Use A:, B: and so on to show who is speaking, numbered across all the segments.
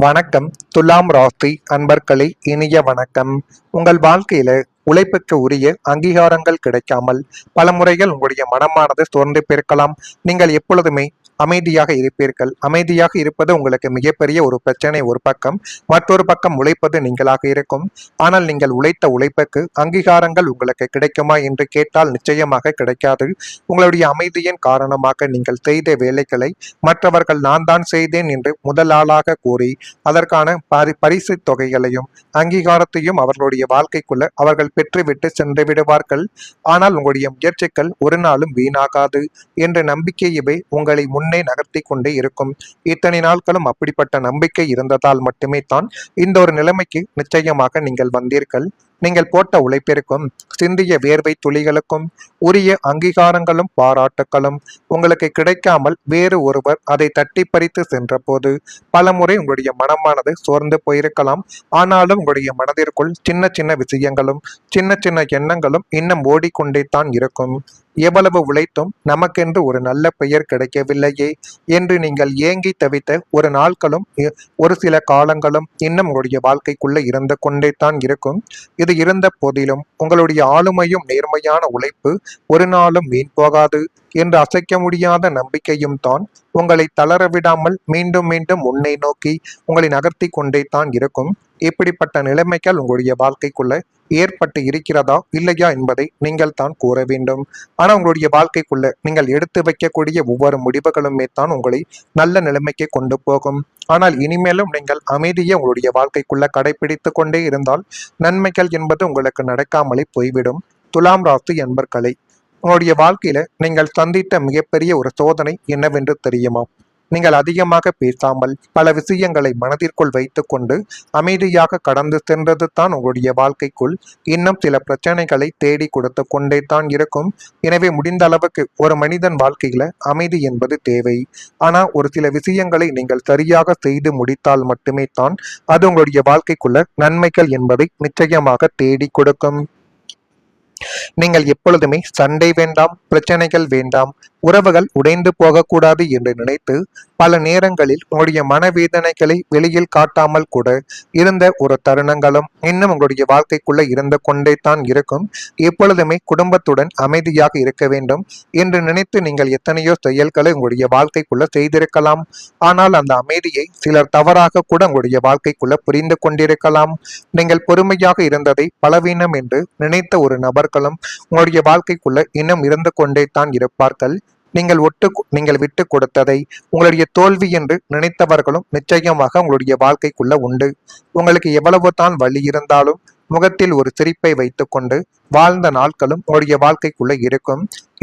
A: வணக்கம். துலாம் ராசி அன்பர்களே, இனிய வணக்கம். உங்கள் வாழ்க்கையில உழைப்புக்கு உரிய அங்கீகாரங்கள் கிடைக்காமல் பல முறைகள் உங்களுடைய மனமானது சோர்ந்து போயிருக்கலாம். நீங்கள் எப்பொழுதுமே அமைதியாக இருப்பீர்கள். அமைதியாக இருப்பது உங்களுக்கு மிகப்பெரிய ஒரு பிரச்சனை ஒரு பக்கம், மற்றொரு பக்கம் உழைப்பது நீங்களாக இருக்கும். ஆனால் நீங்கள் உழைத்த உழைப்புக்கு அங்கீகாரங்கள் உங்களுக்கு கிடைக்குமா என்று கேட்டால் நிச்சயமாக கிடைக்காது. உங்களுடைய அமைதியின் காரணமாக நீங்கள் செய்த வேலைகளை மற்றவர்கள் நான் தான் செய்தேன் என்று முதல் ஆளாக கூறி அதற்கான பரிசு தொகைகளையும் அங்கீகாரத்தையும் அவர்களுடைய வாழ்க்கைக்குள்ள அவர்கள் பெற்றுவிட்டு சென்று விடுவார்கள். ஆனால் உங்களுடைய முயற்சிகள் ஒரு நாளும் வீணாகாது என்ற நம்பிக்கையவே உங்களை முன்னே நகர்த்தி கொண்டே இருக்கும். இத்தனை நாட்களும் அப்படிப்பட்ட நம்பிக்கை இருந்ததால் மட்டுமே தான் இந்த ஒரு நிலைமைக்கு நிச்சயமாக நீங்கள் வந்தீர்கள். நீங்கள் போட்ட உழைப்பிற்கும் சிந்திய வேர்வை துளிகளுக்கும் உரிய அங்கீகாரங்களும் பாராட்டுகளும் உங்களுக்கு கிடைக்காமல் வேறு ஒருவர் அதை தட்டி பறித்து சென்ற போது பல முறை உங்களுடைய மனமானது சோர்ந்து போயிருக்கலாம். ஆனாலும் உங்களுடைய மனதிற்குள் சின்ன சின்ன விஷயங்களும் சின்ன சின்ன எண்ணங்களும் இன்னும் ஓடிக்கொண்டே தான் இருக்கும். எவ்வளவு உழைத்தும் நமக்கென்று ஒரு நல்ல பெயர் கிடைக்கவில்லையே என்று நீங்கள் ஏங்கி தவித்த ஒரு நாட்களும் ஒரு சில காலங்களும் இன்னும் உங்களுடைய வாழ்க்கைக்குள்ள இருந்து கொண்டே தான் இருக்கும். இது இருந்த போதிலும் உங்களுடைய ஆளுமையும் நேர்மையான உழைப்பு ஒரு நாளும் வீண் போகாது என்று அசைக்க முடியாத நம்பிக்கையும் தான் உங்களை தளர விடாமல் மீண்டும் மீண்டும் உன்னை நோக்கி உங்களை நகர்த்தி கொண்டே தான் இருக்கும். இப்படிப்பட்ட நிலைமைகள் உங்களுடைய வாழ்க்கைக்குள்ள ஏற்பட்டு இருக்கிறதா இல்லையா என்பதை நீங்கள் தான் கூற வேண்டும். ஆனால் உங்களுடைய வாழ்க்கைக்குள்ள நீங்கள் எடுத்து வைக்கக்கூடிய ஒவ்வொரு முடிவுகளுமே தான் உங்களை நல்ல நிலைமைக்கு கொண்டு போகும். ஆனால் இனிமேலும் நீங்கள் அமைதியை உங்களுடைய வாழ்க்கைக்குள்ள கடைபிடித்து கொண்டே இருந்தால் நன்மைகள் என்பது உங்களுக்கு நடக்காமலே போய்விடும். துலாம் ராசி என்பர்களே, உங்களுடைய வாழ்க்கையில நீங்கள் சந்தித்த மிகப்பெரிய ஒரு சோதனை என்னவென்று தெரியுமா? நீங்கள் அதிகமாக பேசாமல் பல விஷயங்களை மனதிற்குள் வைத்துக் கொண்டு அமைதியாக கடந்து சென்றது தான் உங்களுடைய வாழ்க்கைக்குள் இன்னும் சில பிரச்சனைகளை தேடி கொடுத்து கொண்டே தான் இருக்கும். எனவே முடிந்த அளவுக்கு ஒரு மனிதன் வாழ்க்கையில அமைதி என்பது தேவை. ஆனா ஒரு சில விஷயங்களை நீங்கள் சரியாக செய்து முடித்தால் மட்டுமே தான் அது உங்களுடைய வாழ்க்கைக்குள்ள நன்மைகள் என்பதை நிச்சயமாக தேடி கொடுக்கும். நீங்கள் எப்பொழுதுமே சண்டை வேண்டாம், பிரச்சனைகள் வேண்டாம், உறவுகள் உடைந்து போகக்கூடாது என்று நினைத்து பல நேரங்களில் உங்களுடைய மனவேதனைகளை வெளியில் காட்டாமல் கூட இருந்த ஒரு தருணங்களும் இன்னும் உங்களுடைய வாழ்க்கைக்குள்ள இருந்து கொண்டே தான் இருக்கும். எப்பொழுதுமே குடும்பத்துடன் அமைதியாக இருக்க வேண்டும் என்று நினைத்து நீங்கள் எத்தனையோ செயல்களை உங்களுடைய வாழ்க்கைக்குள்ள செய்திருக்கலாம். ஆனால் அந்த அமைதியை சிலர் தவறாக கூட உங்களுடைய வாழ்க்கைக்குள்ள புரிந்து கொண்டிருக்கலாம். நீங்கள் பொறுமையாக இருந்ததை பலவீனம் என்று நினைத்த ஒரு நபர்களும் உங்களுடைய வாழ்க்கைக்குள்ள இன்னும் இருந்து கொண்டே தான் இருப்பார்கள். நீங்கள் விட்டு கொடுத்ததை உங்களுடைய தோல்வி என்று நினைத்தவர்களும் நிச்சயமாக உங்களுடைய வாழ்க்கைக்குள்ள உண்டு. உங்களுக்கு எவ்வளவு தான் வலி இருந்தாலும் முகத்தில் ஒரு சிரிப்பை வைத்துக்கொண்டு வாழ்ந்த நாட்களும் உங்களுடைய வாழ்க்கைக்குள்ள இருக்கும்.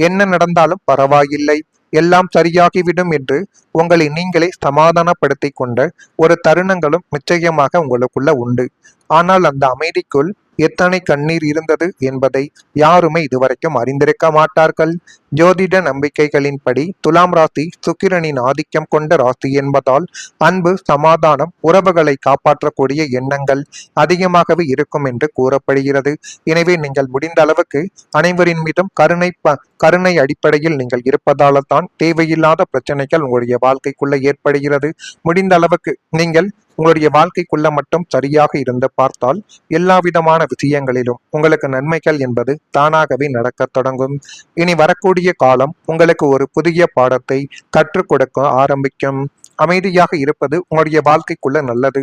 A: என்ன நடந்தாலும் பரவாயில்லை, எல்லாம் சரியாகிவிடும் என்று உங்களை நீங்களே சமாதானப்படுத்தி கொண்ட ஒரு தருணங்களும் நிச்சயமாக உங்களுக்குள்ள உண்டு. ஆனால் அந்த அமைதிக்குள் எத்தனை கண்ணீர் இருந்தது என்பதை யாருமே இதுவரைக்கும் அறிந்திருக்க மாட்டார்கள். ஜோதிட நம்பிக்கைகளின்படி துலாம் ராசி சுக்கிரனின் ஆதிக்கம் கொண்ட ராசி என்பதால் அன்பு, சமாதானம், உறவுகளை காப்பாற்றக்கூடிய எண்ணங்கள் அதிகமாகவே இருக்கும் என்று கூறப்படுகிறது. எனவே நீங்கள் முடிந்த அளவுக்கு அனைவரின் மீதும் கருணை அடிப்படையில் நீங்கள் இருப்பதால தான் தேவையில்லாத பிரச்சனைகள் உங்களுடைய வாழ்க்கைக்குள்ள ஏற்படுகிறது. முடிந்த அளவுக்கு நீங்கள் உங்களுடைய வாழ்க்கைக்குள்ள மட்டும் சரியாக இருந்து பார்த்தால் எல்லா விதமான விஷயங்களிலும் உங்களுக்கு நன்மைகள் என்பது தானாகவே நடக்க தொடங்கும். இனி வரக்கூடிய காலம் உங்களுக்கு ஒரு புதிய பாடத்தை கற்றுக் கொடுக்க ஆரம்பிக்கும். அமைதியாக இருப்பது உங்களுடைய வாழ்க்கைக்குள்ள நல்லது.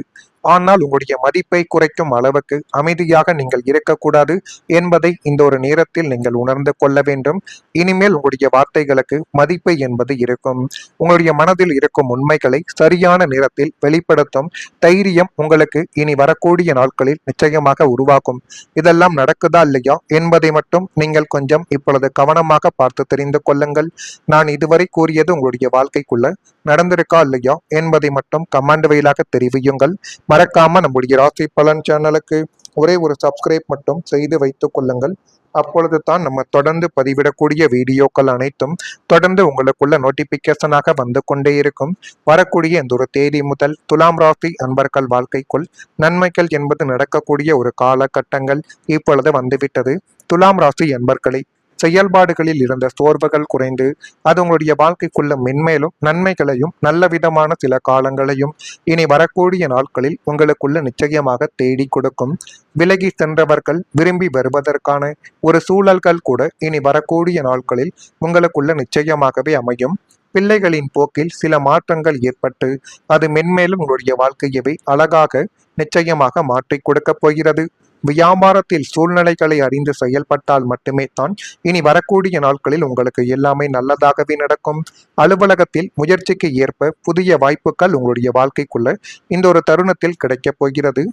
A: ஆனால் உங்களுடைய மதிப்பை குறைக்கும் அளவுக்கு அமைதியாக நீங்கள் இருக்கக்கூடாது என்பதை இந்த ஒரு நேரத்தில் நீங்கள் உணர்ந்து கொள்ள வேண்டும். இனிமேல் உங்களுடைய வார்த்தைகளுக்கு மதிப்பை என்பது இருக்கும். உங்களுடைய மனதில் இருக்கும் உண்மைகளை சரியான நேரத்தில் வெளிப்படுத்தும் தைரியம் உங்களுக்கு இனி வரக்கூடிய நாட்களில் நிச்சயமாக உருவாக்கும். இதெல்லாம் நடக்குதா இல்லையா என்பதை மட்டும் நீங்கள் கொஞ்சம் இப்பொழுது கவனமாக பார்த்து தெரிந்து கொள்ளுங்கள். நான் இதுவரை கூறியது உங்களுடைய வாழ்க்கைக்குள்ள நடந்திருக்கா இல்லையா என்பதை மட்டும் கமெண்ட் வழியாக தெரிவியுங்கள். மறக்காம நம்முடைய ராசி பலன் சேனலுக்கு ஒரே ஒரு சப்ஸ்கிரைப் மட்டும் செய்து வைத்துக் கொள்ளுங்கள். அப்பொழுது தான் நம்ம தொடர்ந்து பதிவிடக்கூடிய வீடியோக்கள் அனைத்தும் தொடர்ந்து உங்களுக்குள்ள நோட்டிபிகேஷனாக வந்து கொண்டே இருக்கும். வரக்கூடிய இந்த ஒரு தேதி முதல் துலாம் ராசி அன்பர்கள் வாழ்க்கைக்குள் நன்மைகள் என்பது நடக்கக்கூடிய ஒரு காலகட்டங்கள் இப்பொழுது வந்துவிட்டது. துலாம் ராசி அன்பர்களை செயல்பாடுகளில் இருந்த சோர்வுகள் குறைந்து அது உங்களுடைய வாழ்க்கைக்குள்ள மென்மேலும் நன்மைகளையும் நல்ல விதமான சில காலங்களையும் இனி வரக்கூடிய நாட்களில் உங்களுக்குள்ள நிச்சயமாக தேடி கொடுக்கும். விலகி சென்றவர்கள் விரும்பி வருவதற்கான ஒரு சூழல்கள் கூட இனி வரக்கூடிய நாட்களில் உங்களுக்குள்ள நிச்சயமாகவே அமையும். பிள்ளைகளின் போக்கில் சில மாற்றங்கள் ஏற்பட்டு அது மென்மேலும் உங்களுடைய வாழ்க்கையவே அழகாக நிச்சயமாக மாற்றிக் கொடுக்கப் போகிறது. வியாபாரத்தில் சூழ்நிலைகளை அறிந்து செயல்பட்டால் மட்டுமே தான் இனி வரக்கூடிய நாட்களில் உங்களுக்கு எல்லாமே நல்லதாகவே நடக்கும். அலுவலகத்தில் முயற்சிக்கு ஏற்ப புதிய வாய்ப்புகள் உங்களுடைய வாழ்க்கைக்குள்ள இந்த ஒரு தருணத்தில் கிடைக்கப் போகிறது.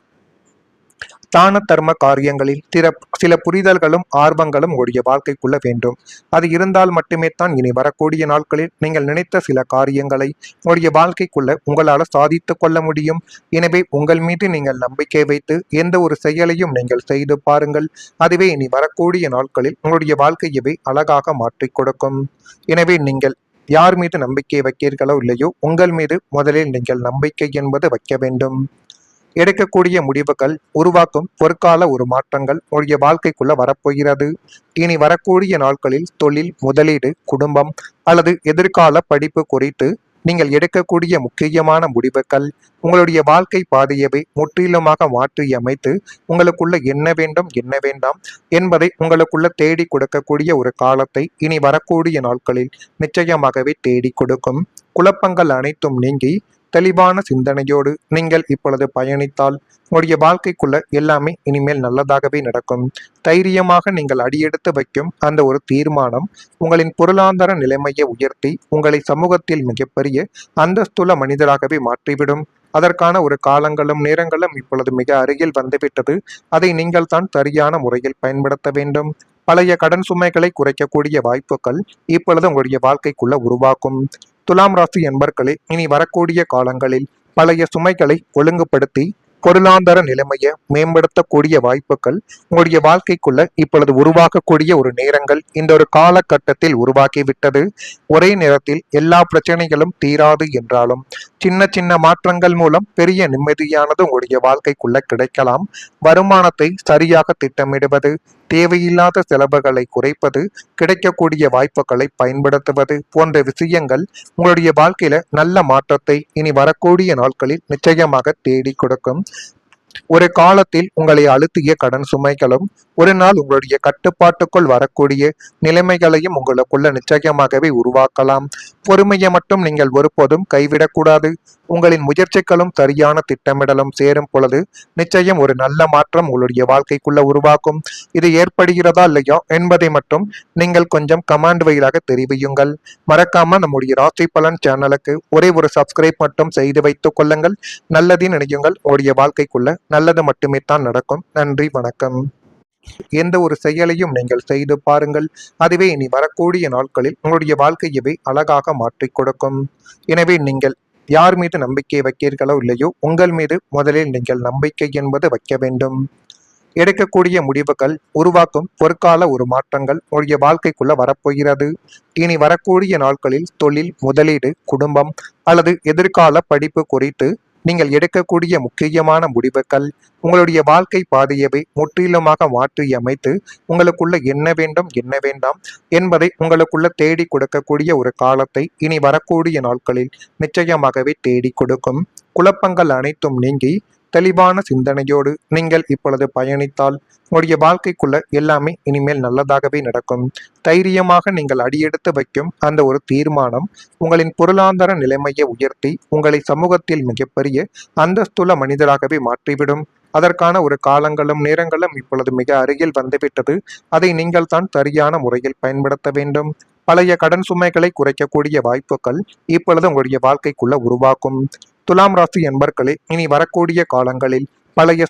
A: தான தர்ம காரியங்களில் சில புரிதல்களும் ஆர்வங்களும் உங்களுடைய வாழ்க்கைக்குள்ள வேண்டும். அது இருந்தால் மட்டுமே தான் இனி வரக்கூடிய நாட்களில் நீங்கள் நினைத்த சில காரியங்களை உங்களுடைய வாழ்க்கைக்குள்ள உங்களால் சாதித்து கொள்ள முடியும். எனவே உங்கள் மீது நீங்கள் நம்பிக்கை வைத்து எந்த ஒரு செயலையும் நீங்கள் செய்து பாருங்கள். அதுவே இனி வரக்கூடிய நாட்களில் உங்களுடைய வாழ்க்கையவே அழகாக மாற்றிக் கொடுக்கும். எனவே நீங்கள் யார் மீது நம்பிக்கை வைக்கிறீர்களோ இல்லையோ உங்கள் மீது முதலில் நீங்கள் நம்பிக்கை என்பது வைக்க வேண்டும். எடுக்கக்கூடிய முடிவுகள் உருவாக்கும் பொற்கால ஒரு மாற்றங்கள் உங்களுடைய வாழ்க்கைக்குள்ள வரப்போகிறது. இனி வரக்கூடிய நாட்களில் தொழில், முதலீடு, குடும்பம் அல்லது எதிர்கால படிப்பு குறித்து நீங்கள் எடுக்கக்கூடிய முக்கியமான முடிவுகள் உங்களுடைய வாழ்க்கை பாதையவே முற்றிலுமாக மாற்றி அமைத்து உங்களுக்குள்ள என்ன வேண்டும் என்ன வேண்டாம் என்பதை உங்களுக்குள்ள தேடி கொடுக்கக்கூடிய ஒரு காலத்தை இனி வரக்கூடிய நாட்களில் நிச்சயமாகவே தேடி கொடுக்கும். குழப்பங்கள் அனைத்தும் நீங்கி தெளிவான சிந்தனையோடு நீங்கள் இப்பொழுது பயணித்தால் உங்களுடைய வாழ்க்கைக்குள்ள எல்லாமே இனிமேல் நல்லதாகவே நடக்கும். தைரியமாக நீங்கள் அடியெடுத்து வைக்கும் அந்த ஒரு தீர்மானம் உங்களின் பொருளாதார நிலைமையை உயர்த்தி உங்களை சமூகத்தில் மிகப்பெரிய அந்தஸ்துள்ள மனிதராகவே மாற்றிவிடும். அதற்கான ஒரு காலங்களும் நேரங்களும் இப்பொழுது மிக அருகில் வந்துவிட்டது. அதை நீங்கள் தான் சரியான முறையில் பயன்படுத்த வேண்டும். பழைய கடன் சுமைகளை குறைக்கக்கூடிய வாய்ப்புகள் இப்பொழுது உங்களுடைய வாழ்க்கைக்குள்ள உருவாக்கும். துலாம் ராசி என்பர்களே, இனி வரக்கூடிய காலங்களில் பழைய சுமைகளை ஒழுங்குபடுத்தி பொருளாதார நிலைமையை மேம்படுத்தக்கூடிய வாய்ப்புகள் உங்களுடைய வாழ்க்கைக்குள்ள இப்பொழுது உருவாக்கக்கூடிய ஒரு நேரங்கள் இந்த ஒரு காலகட்டத்தில் உருவாக்கிவிட்டது. ஒரே நேரத்தில் எல்லா பிரச்சனைகளும் தீராது என்றாலும் சின்ன சின்ன மாற்றங்கள் மூலம் பெரிய நிம்மதியானது உங்களுடைய வாழ்க்கைக்குள்ள கிடைக்கலாம். வருமானத்தை சரியாக திட்டமிடுவது, தேவையில்லாத செலவுகளை குறைப்பது, கிடைக்கக்கூடிய வாய்ப்புகளை பயன்படுத்துவது போன்ற விஷயங்கள் உங்களுடைய வாழ்க்கையில நல்ல மாற்றத்தை இனி வரக்கூடிய நாட்களில் நிச்சயமாக தேடி கொடுக்கும். ஒரு காலத்தில் உங்களை அழுத்திய கடன் சுமைகளும் ஒரு நாள் உங்களுடைய கட்டுப்பாட்டுக்குள் வரக்கூடிய நிலைமைகளையும் உங்களுக்குள்ள நிச்சயமாகவே உருவாக்கலாம். பொறுமையை மட்டும் நீங்கள் ஒருபோதும் கைவிடக்கூடாது. உங்களின் முயற்சிகளும் சரியான திட்டமிடலும் சேரும் பொழுது நிச்சயம் ஒரு நல்ல மாற்றம் உங்களுடைய வாழ்க்கைக்குள்ள உருவாக்கும். இது ஏற்படுகிறதா இல்லையா என்பதை மட்டும் நீங்கள் கொஞ்சம் கமெண்ட் வழியாக தெரிவியுங்கள். மறக்காம நம்முடைய ராசி பலன் சேனலுக்கு ஒரே ஒரு சப்ஸ்கிரைப் மட்டும் செய்து வைத்துக் கொள்ளுங்கள். நல்லதின் நினையுங்கள். உங்களுடைய வாழ்க்கைக்குள்ள நல்லது மட்டுமே தான் நடக்கும். நன்றி, வணக்கம். எந்த ஒரு செயலையும் நீங்கள் செய்து பாருங்கள். அதுவே இனி வரக்கூடிய நாட்களில் உங்களுடைய வாழ்க்கையவே அழகாக மாற்றிக் கொடுக்கும். எனவே நீங்கள் யார் மீது நம்பிக்கை வைக்கிறீர்களோ இல்லையோ உங்கள் மீது முதலில் நீங்கள் நம்பிக்கை என்பது வைக்க வேண்டும். எடுக்கக்கூடிய முடிவுகள் உருவாக்கும் பொற்கால ஒரு மாற்றங்கள் உங்களுடைய வாழ்க்கைக்குள்ள வரப்போகிறது. இனி வரக்கூடிய நாட்களில் தொழில், முதலீடு, குடும்பம் அல்லது எதிர்கால படிப்பு குறித்து நீங்கள் எடுக்கக்கூடிய முக்கியமான முடிவுகள் உங்களுடைய வாழ்க்கை பாதையவே முற்றிலுமாக மாற்றி அமைத்து உங்களுக்குள்ள என்ன வேண்டும் என்ன வேண்டாம் என்பதை உங்களுக்குள்ள தேடி கொடுக்கக்கூடிய ஒரு காலத்தை இனி வரக்கூடிய நாட்களில் நிச்சயமாகவே தேடி கொடுக்கும். குழப்பங்கள் அனைத்தும் நீங்கி தெளிவான சிந்தனையோடு நீங்கள் இப்பொழுது பயணித்தால் உங்களுடைய வாழ்க்கைக்குள்ள எல்லாமே இனிமேல் நல்லதாகவே நடக்கும். தைரியமாக நீங்கள் அடியெடுத்து வைக்கும் அந்த ஒரு தீர்மானம் உங்களின் பொருளாதார நிலைமையை உயர்த்தி உங்களை சமூகத்தில் மிகப்பெரிய அந்தஸ்துள்ள மனிதராகவே மாற்றிவிடும். அதற்கான ஒரு காலங்களும் நேரங்களும் இப்பொழுது மிக அருகில் வந்துவிட்டது. அதை நீங்கள் தான் சரியான முறையில் பயன்படுத்த வேண்டும். பழைய கடன் சுமைகளை குறைக்கக்கூடிய வாய்ப்புகள் இப்பொழுது உங்களுடைய வாழ்க்கைக்குள்ள உருவாக்கும். துலாம் ராசி என்பர்களே, இனி வரக்கூடிய காலங்களில் பழைய